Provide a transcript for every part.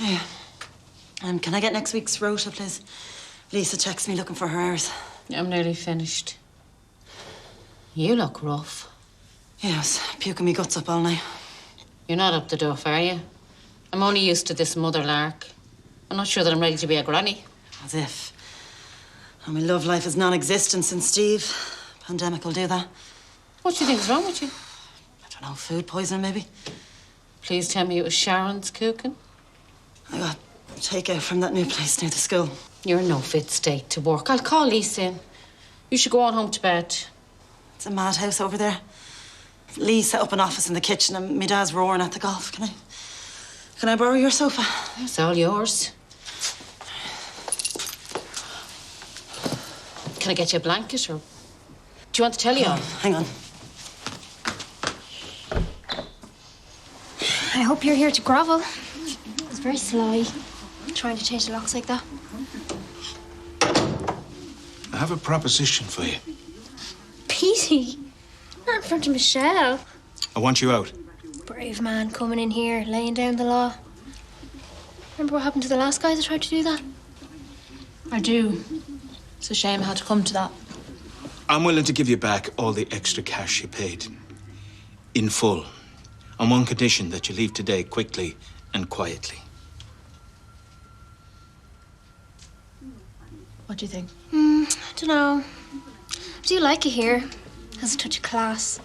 Yeah. Can I get next week's rota, please? Lisa texts me looking for her hours. I'm nearly finished. You look rough. Yeah, I was puking me guts up all night. You're not up the duff, are you? I'm only used to this mother lark. I'm not sure that I'm ready to be a granny. As if. And my love life is non-existent since Steve. Pandemic will do that. What do you think is wrong with you? I don't know, food poisoning maybe? Please tell me it was Sharon's cooking. I got takeout from that new place near the school. You're in no fit state to work. I'll call Lisa in. You should go on home to bed. It's a madhouse over there. Lee set up an office in the kitchen and my dad's roaring at the golf. Can I borrow your sofa? It's all yours. Can I get you a blanket or... Do you want the telly on? Hang on. I hope you're here to grovel. It's very sly, trying to change the locks like that. I have a proposition for you. Petey, not in front of Michelle. I want you out. Brave man coming in here, laying down the law. Remember what happened to the last guys that tried to do that? I do. It's a shame it had to come to that. I'm willing to give you back all the extra cash you paid. In full. On one condition, that you leave today quickly and quietly. What do you think? I don't know. I do like it here. Has a touch of class.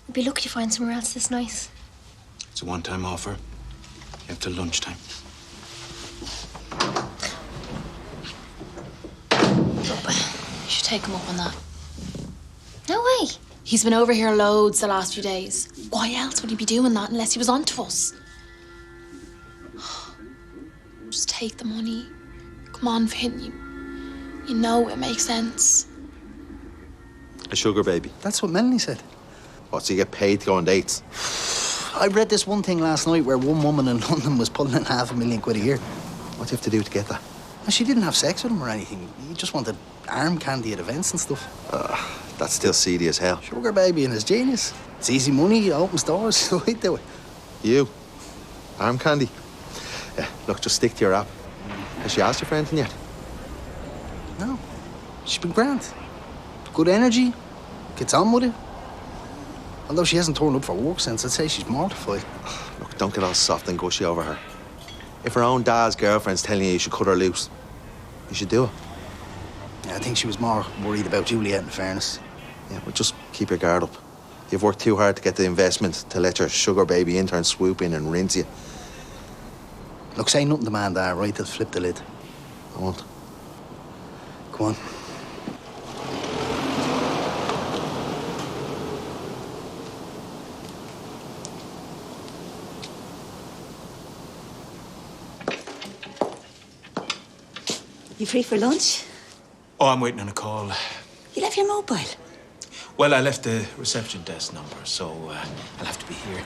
We'd be lucky to find somewhere else this nice. It's a one-time offer. You have till lunchtime. You should take him up on that. No way. He's been over here loads the last few days. Why else would he be doing that unless he was onto us? Just take the money. Come on, Vin. You know it makes sense. A sugar baby. That's what Melanie said. What, so you get paid to go on dates? I read this one thing last night where one woman in London was pulling in £500,000 a year. What do you have to do to get that? And she didn't have sex with him or anything. He just wanted arm candy at events and stuff. That's still seedy as hell. Sugar baby and his genius. It's easy money, opens doors, so he'd do it. You? Arm candy? Yeah, look, just stick to your app. Has she asked you for anything yet? No. She's been grand. Good energy. Gets on with it. Although she hasn't turned up for work since, I'd say she's mortified. Look, don't get all soft and gushy over her. If her own dad's girlfriend's telling you should cut her loose, you should do it. Yeah, I think she was more worried about Juliet, in fairness. Yeah, but just keep your guard up. You've worked too hard to get the investment to let your sugar baby intern swoop in and rinse you. Look, say nothing to man there, right? They'll flip the lid. I won't. Come on. You free for lunch? Oh, I'm waiting on a call. You left your mobile. Well, I left the reception desk number, so I'll have to be here.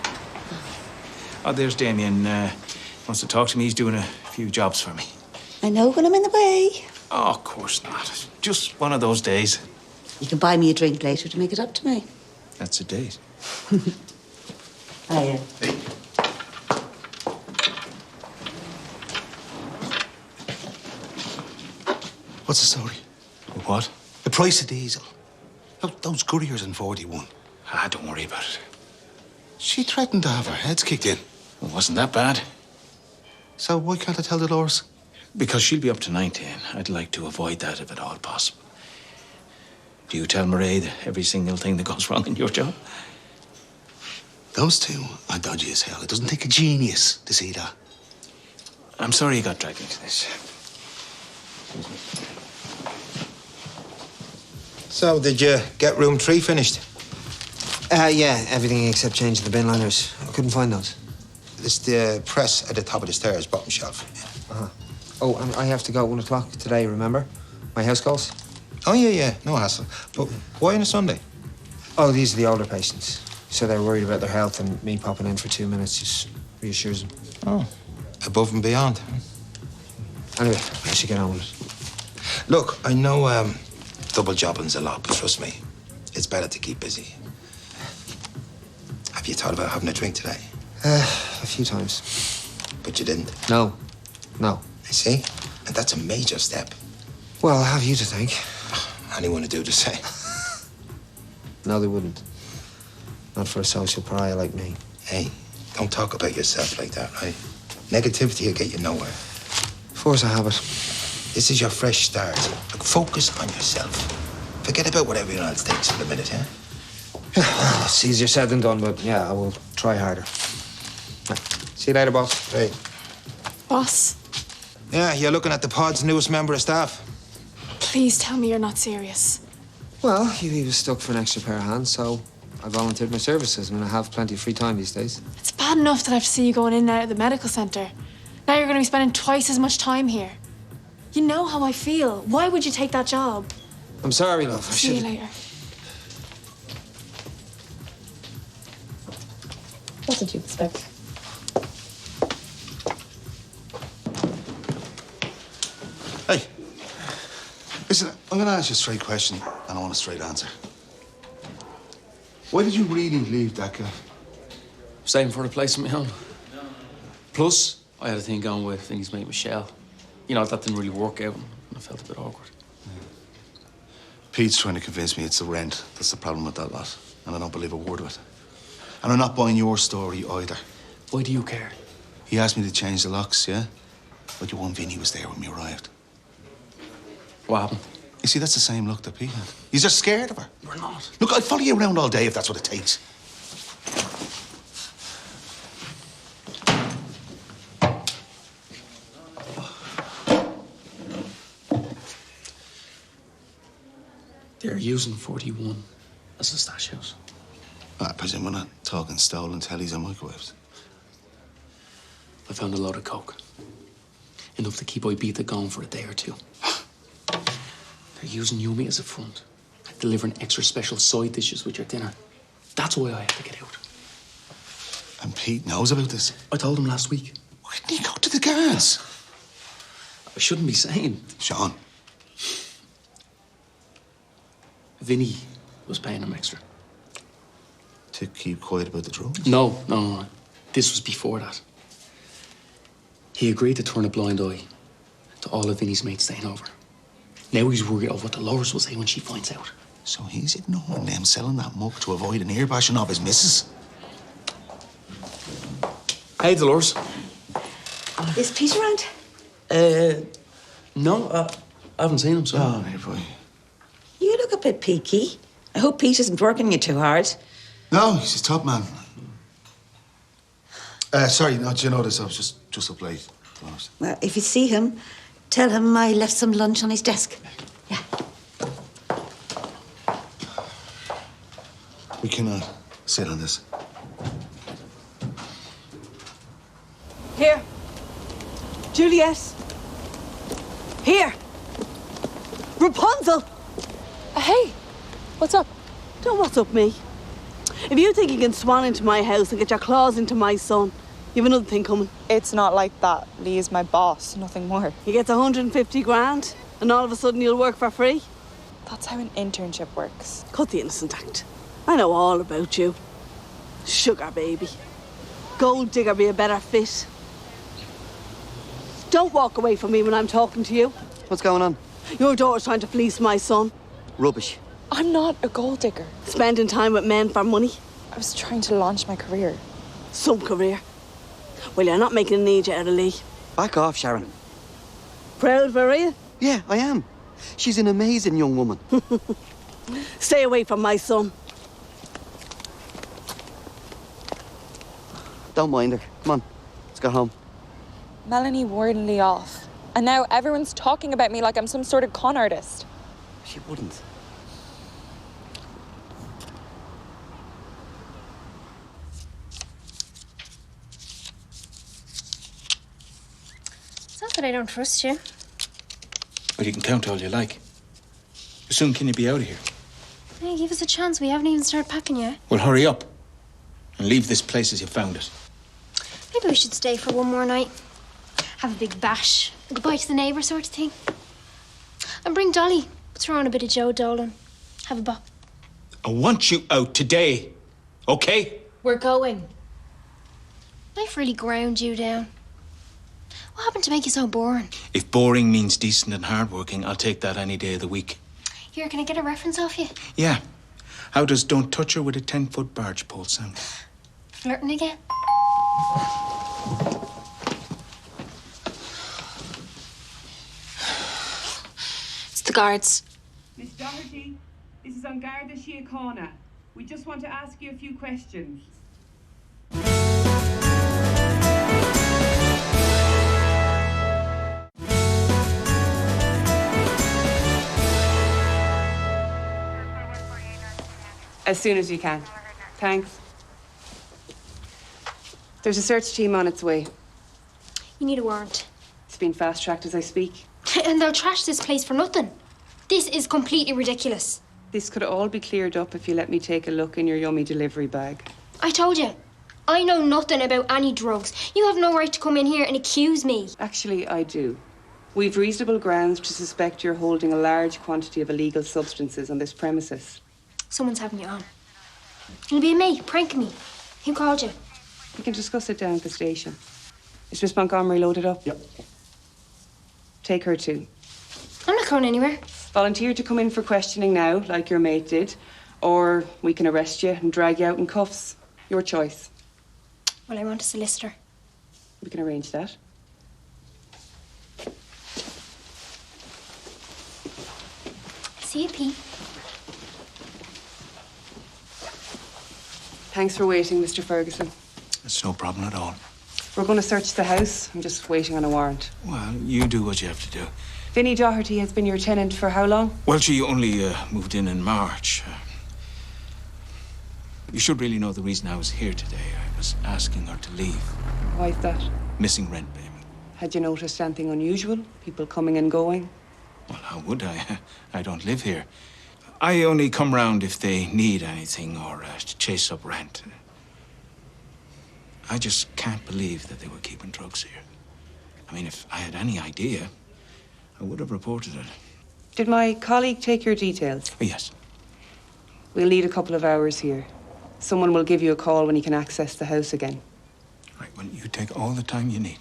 Oh, there's Damien. Wants to talk to me. He's doing a few jobs for me. I know when I'm in the way. Oh, of course not. Just one of those days. You can buy me a drink later to make it up to me. That's a date. Hiya. Hey. What's the story? What? The price of diesel. Those couriers in 41. Ah, don't worry about it. She threatened to have her heads kicked in. It wasn't that bad. So why can't I tell Dolores? Because she'll be up to 19. I'd like to avoid that if at all possible. Do you tell Mairead every single thing that goes wrong in your job? Those two are dodgy as hell. It doesn't take a genius to see that. I'm sorry you got dragged into this. So, did you get room 3 finished? Yeah, everything except changing the bin liners. I couldn't find those. It's the press at the top of the stairs, bottom shelf. Oh, and I have to go at 1 o'clock today, remember? My house calls. Oh, yeah, no hassle. But why on a Sunday? Oh, these are the older patients. So they're worried about their health, and me popping in for 2 minutes just reassures them. Oh, above and beyond. Anyway, I should get on with it. Look, I know double jobbing's a lot, but trust me, it's better to keep busy. Have you thought about having a drink today? A few times. But you didn't? No. No. I see. And that's a major step. Well, I have you to thank. Anyone would do the same. No, they wouldn't. Not for a social pariah like me. Hey, don't talk about yourself like that, right? Negativity will get you nowhere. Of course I have it. This is your fresh start. Look, focus on yourself. Forget about what everyone else thinks for a minute, huh? Well, it's easier said than done, but yeah, I will try harder. Right. See you later, boss. Hey. Boss, Yeah, you're looking at the pod's newest member of staff. please tell me you're not serious. Well, Hughie was stuck for an extra pair of hands, so I volunteered my services. I mean, I have plenty of free time these days. It's bad enough that I have to see you going in and out of the medical centre. Now you're going to be spending twice as much time here. You know how I feel. Why would you take that job? I'm sorry, love. I See you should've- later. What did you expect? Hey, listen, I'm gonna ask you a straight question, and I want a straight answer. Why did you really leave that girl? Saving for a place of my own. Plus, I had a thing going with Vinny's mate Michelle. You know, that didn't really work out, and I felt a bit awkward. Pete's trying to convince me it's the rent that's the problem with that lot, and I don't believe a word of it. And I'm not buying your story either. Why do you care? He asked me to change the locks, yeah? But your one Vinny was there when we arrived. What happened? You see, that's the same look that Pete had. He's just scared of her. You're not. Look, I'd follow you around all day if that's what it takes. They're using 41 as a stash house. I presume we're not talking stolen tellies and microwaves. I found a load of coke. Enough to keep Ibiza going for a day or two. They're using Yumi as a front. Delivering extra special side dishes with your dinner. That's why I had to get out. And Pete knows about this. I told him last week. Why didn't he go to the guards? I shouldn't be saying. Sean. Vinny was paying him extra. To keep quiet about the drugs? No. This was before that. He agreed to turn a blind eye to all of Vinny's mates staying over. Now he's worried of what Dolores will say when she finds out. So he's ignoring them selling that muck to avoid an ear bashing of his missus. Hey, Dolores. Is Pete around? No, I haven't seen him, so... Oh, hey, boy. You look a bit peaky. I hope Pete isn't working you too hard. No, he's his top man. Sorry, no, do you notice I was just up late, to be honest. Well, if you see him, tell him I left some lunch on his desk. Yeah. We cannot sit on this. Here. Juliet. Here. Rapunzel. Hey, what's up? Don't what's up, me. If you think you can swan into my house and get your claws into my son, you've another thing coming. It's not like that. Lee is my boss, nothing more. He gets 150 grand, and all of a sudden you'll work for free. That's how an internship works. Cut the innocent act. I know all about you. Sugar baby. Gold digger be a better fit. Don't walk away from me when I'm talking to you. What's going on? Your daughter's trying to fleece my son. Rubbish. I'm not a gold digger. Spending time with men for money. I was trying to launch my career. Some career. Well, you're not making a need out of Lee. Back off, Sharon. Proud of her, are you? Yeah, I am. She's an amazing young woman. Stay away from my son. Don't mind her. Come on, let's go home. Melanie warned Lee off. And now everyone's talking about me like I'm some sort of con artist. She wouldn't. It's not that I don't trust you. Well, you can count all you like. How soon can you be out of here? Hey, give us a chance. We haven't even started packing yet. Well, hurry up and leave this place as you found it. Maybe we should stay for one more night. Have a big bash. A goodbye to the neighbour sort of thing. And bring Dolly. Throw on a bit of Joe Dolan. Have a bop. I want you out today, okay? We're going. Life really ground you down. What happened to make you so boring? If boring means decent and hardworking, I'll take that any day of the week. Here, can I get a reference off you? Yeah. How does "Don't touch her with a 10-foot barge pole" sound? Flirting again? It's the guards. Miss Doherty, this is on Garda Síochána. We just want to ask you a few questions. As soon as you can. Thanks. There's a search team on its way. You need a warrant. It's been fast-tracked as I speak. And they'll trash this place for nothing. This is completely ridiculous. This could all be cleared up if you let me take a look in your yummy delivery bag. I told you. I know nothing about any drugs. You have no right to come in here and accuse me. Actually, I do. We've reasonable grounds to suspect you're holding a large quantity of illegal substances on this premises. Someone's having you on. It'll be me, pranking me. Who called you? We can discuss it down at the station. Is Miss Montgomery loaded up? Yep. Take her too. I'm not going anywhere. Volunteer to come in for questioning now, like your mate did, or we can arrest you and drag you out in cuffs. Your choice. Well, I want a solicitor. We can arrange that. See you, Pete. Thanks for waiting, Mr. Ferguson. It's no problem at all. We're going to search the house. I'm just waiting on a warrant. Well, you do what you have to do. Vinny Doherty has been your tenant for how long? Well, she only moved in March. You should really know the reason I was here today. I was asking her to leave. Why's that? Missing rent payment. Had you noticed anything unusual? People coming and going? Well, how would I? I don't live here. I only come round if they need anything or to chase up rent. I just can't believe that they were keeping drugs here. I mean, if I had any idea, I would have reported it. Did my colleague take your details? Oh, yes. We'll need a couple of hours here. Someone will give you a call when you can access the house again. Right, well, you take all the time you need.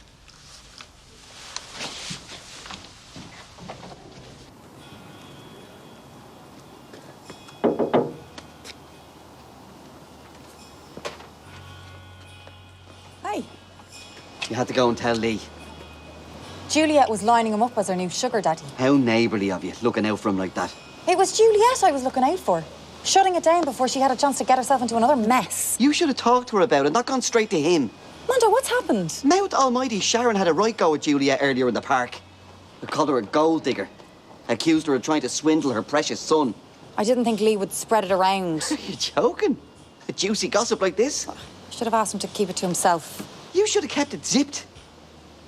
Hi. You had to go and tell Lee. Juliet was lining him up as her new sugar daddy. How neighbourly of you, looking out for him like that. It was Juliet I was looking out for. Shutting it down before she had a chance to get herself into another mess. You should have talked to her about it, not gone straight to him. Mando, what's happened? Mount almighty, Sharon had a right go at Juliet earlier in the park. They called her a gold digger. Accused her of trying to swindle her precious son. I didn't think Lee would spread it around. Are you joking? A juicy gossip like this? Should have asked him to keep it to himself. You should have kept it zipped.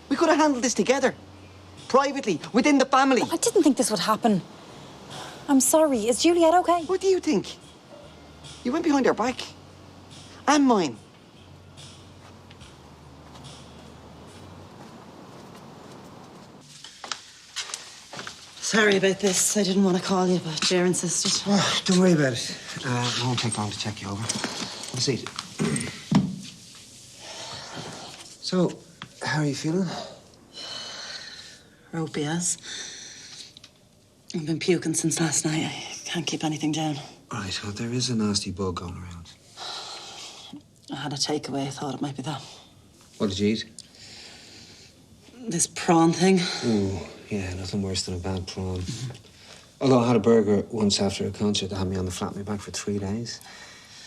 We could have handled this together. Privately, within the family. I didn't think this would happen. I'm sorry. Is Juliet okay? What do you think? You went behind her back. And mine. Sorry about this. I didn't want to call you, but Jer insisted. Oh, don't worry about it. It won't take long to check you over. Have a seat. So, how are you feeling? Ropey as. I've been puking since last night. I can't keep anything down. Right, well, there is a nasty bug going around. I had a takeaway. I thought it might be that. What did you eat? This prawn thing. Ooh, yeah, nothing worse than a bad prawn. Although I had a burger once after a concert that had me on the flat of my back for 3 days.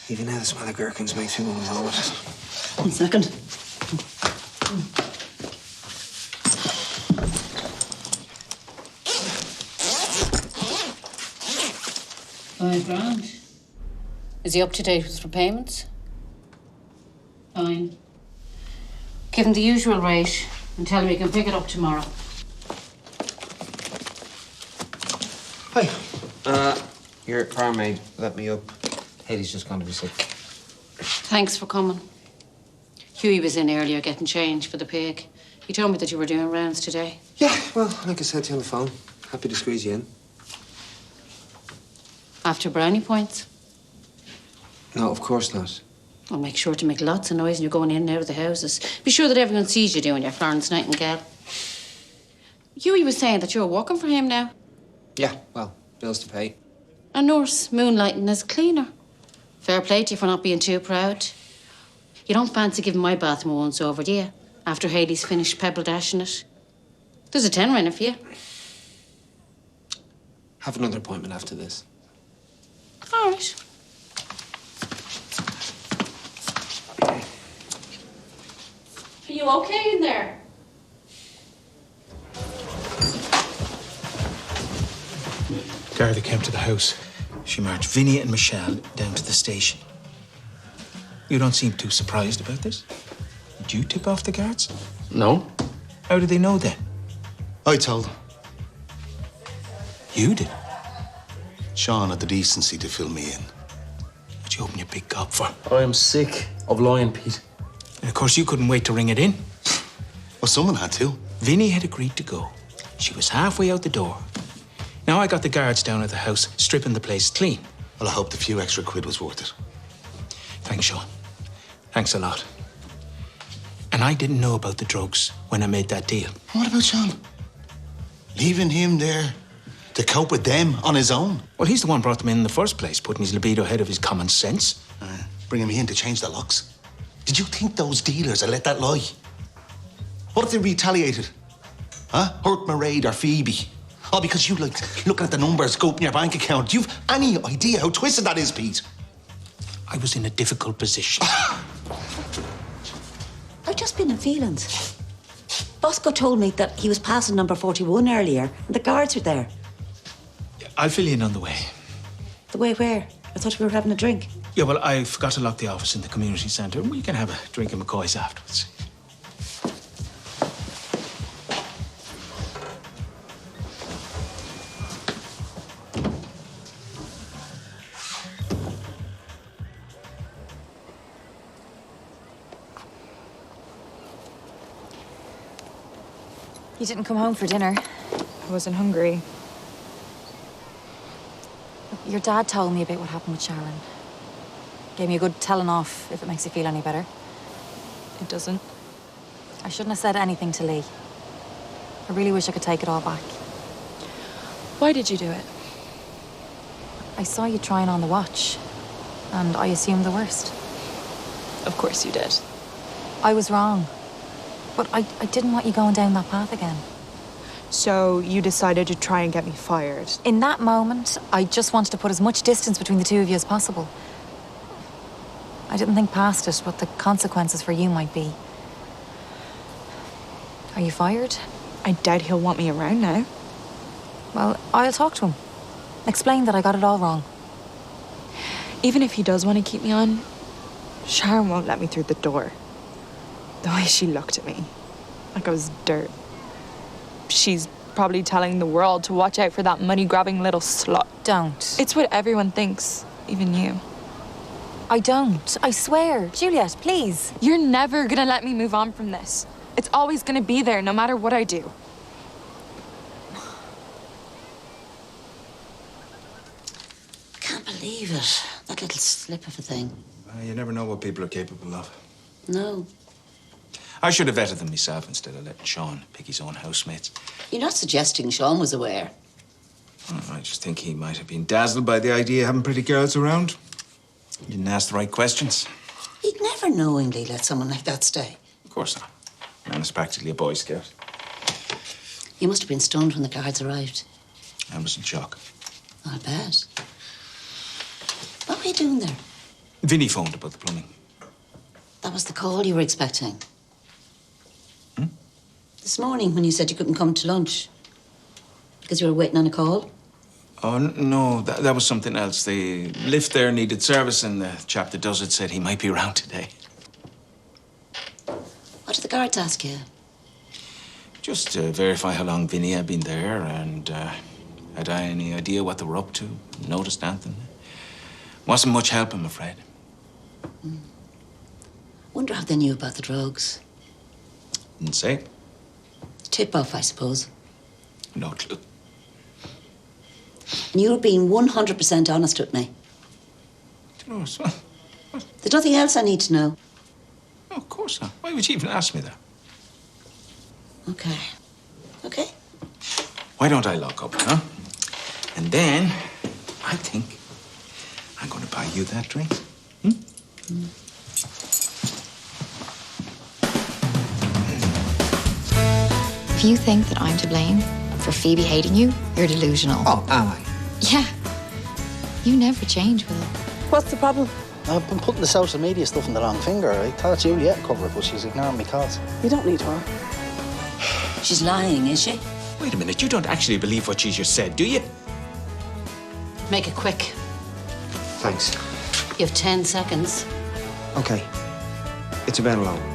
Even now, the smell of gherkins makes me want to vomit. 1 second. £5,000. Is he up to date with repayments? Fine. Give him the usual rate and tell him he can pick it up tomorrow. Hi. Your barmaid let me up. Hayley's just gone to be sick. Thanks for coming. Hughie was in earlier getting change for the pig. He told me that you were doing rounds today. Yeah, well, like I said to you on the phone, happy to squeeze you in. After brownie points? No, of course not. Well, make sure to make lots of noise when you're going in and out of the houses. Be sure that everyone sees you doing your Florence Nightingale. Hughie was saying that you're working for him now. Yeah, well, bills to pay. A nurse moonlighting as cleaner. Fair play to you for not being too proud. You don't fancy giving my bathroom a once over, do you? After Haley's finished pebble dashing it. There's a tenner in it for you. Have another appointment after this. All right. Are you okay in there? Garda came to the house. She marched Vinny and Michelle down to the station. You don't seem too surprised about this. Did you tip off the guards? No. How did they know then? I told them. You did? Sean had the decency to fill me in. What you open your big gob for? I am sick of lying, Pete. And of course you couldn't wait to ring it in. Well, someone had to. Vinny had agreed to go. She was halfway out the door. Now I got the guards down at the house, stripping the place clean. Well, I hope the few extra quid was worth it. Thanks, Sean. Thanks a lot. And I didn't know about the drugs when I made that deal. What about Sean? Leaving him there to cope with them on his own? Well, he's the one brought them in the first place, putting his libido ahead of his common sense. Bringing me in to change the locks. Did you think those dealers would let that lie? What if they retaliated? Huh? Hurt Mairead or Phoebe? Oh, because you like looking at the numbers go up in your bank account. Do you have any idea how twisted that is, Pete? I was in a difficult position. I've just been in feelings. Bosco told me that he was passing number 41 earlier, and the guards were there. I'll fill you in on the way. The way where? I thought we were having a drink. Yeah, well, I forgot to lock the office in the community centre, and we can have a drink in McCoy's afterwards. You didn't come home for dinner. I wasn't hungry. Your dad told me about what happened with Sharon. Gave me a good telling off, if it makes you feel any better. It doesn't. I shouldn't have said anything to Lee. I really wish I could take it all back. Why did you do it? I saw you trying on the watch, and I assumed the worst. Of course you did. I was wrong. But I didn't want you going down that path again. So you decided to try and get me fired? In that moment, I just wanted to put as much distance between the two of you as possible. I didn't think past it, what the consequences for you might be. Are you fired? I doubt he'll want me around now. Well, I'll talk to him. Explain that I got it all wrong. Even if he does want to keep me on, Sharon won't let me through the door. The way she looked at me, like I was dirt. She's probably telling the world to watch out for that money-grabbing little slut. Don't. It's what everyone thinks, even you. I don't. I swear. Juliet, please. You're never gonna let me move on from this. It's always gonna be there, no matter what I do. Can't believe it. That little slip of a thing. You never know what people are capable of. No. I should have vetted them myself instead of letting Sean pick his own housemates. You're not suggesting Sean was aware. I just think he might have been dazzled by the idea of having pretty girls around. He didn't ask the right questions. He'd never knowingly let someone like that stay. Of course not. Man is practically a Boy Scout. You must have been stunned when the guards arrived. I was in shock. I bet. What were you doing there? Vinny phoned about the plumbing. That was the call you were expecting. This morning when you said you couldn't come to lunch because you were waiting on a call? Oh, no, that was something else. The lift there needed service, and the chap that does it said he might be around today. What did the guards ask you? Just to verify how long Vinny had been there, and had I any idea what they were up to? Noticed anything? Wasn't much help, I'm afraid. Wonder how they knew about the drugs. Didn't say. Tip-off, I suppose. No clue. And you were being 100% honest with me. Do you know what? There's nothing else I need to know. No, of course not. Why would you even ask me that? Okay. Why don't I lock up, huh? And then, I think I'm going to buy you that drink. If you think that I'm to blame for Phoebe hating you, you're delusional. Oh, am I? Yeah. You never change, Will. What's the problem? I've been putting the social media stuff in the long finger. I thought Juliet would cover it, but she's ignoring me calls. You don't need her. She's lying, is she? Wait a minute, you don't actually believe what she just said, do you? Make it quick. Thanks. You have 10 seconds. Okay. It's about a loan.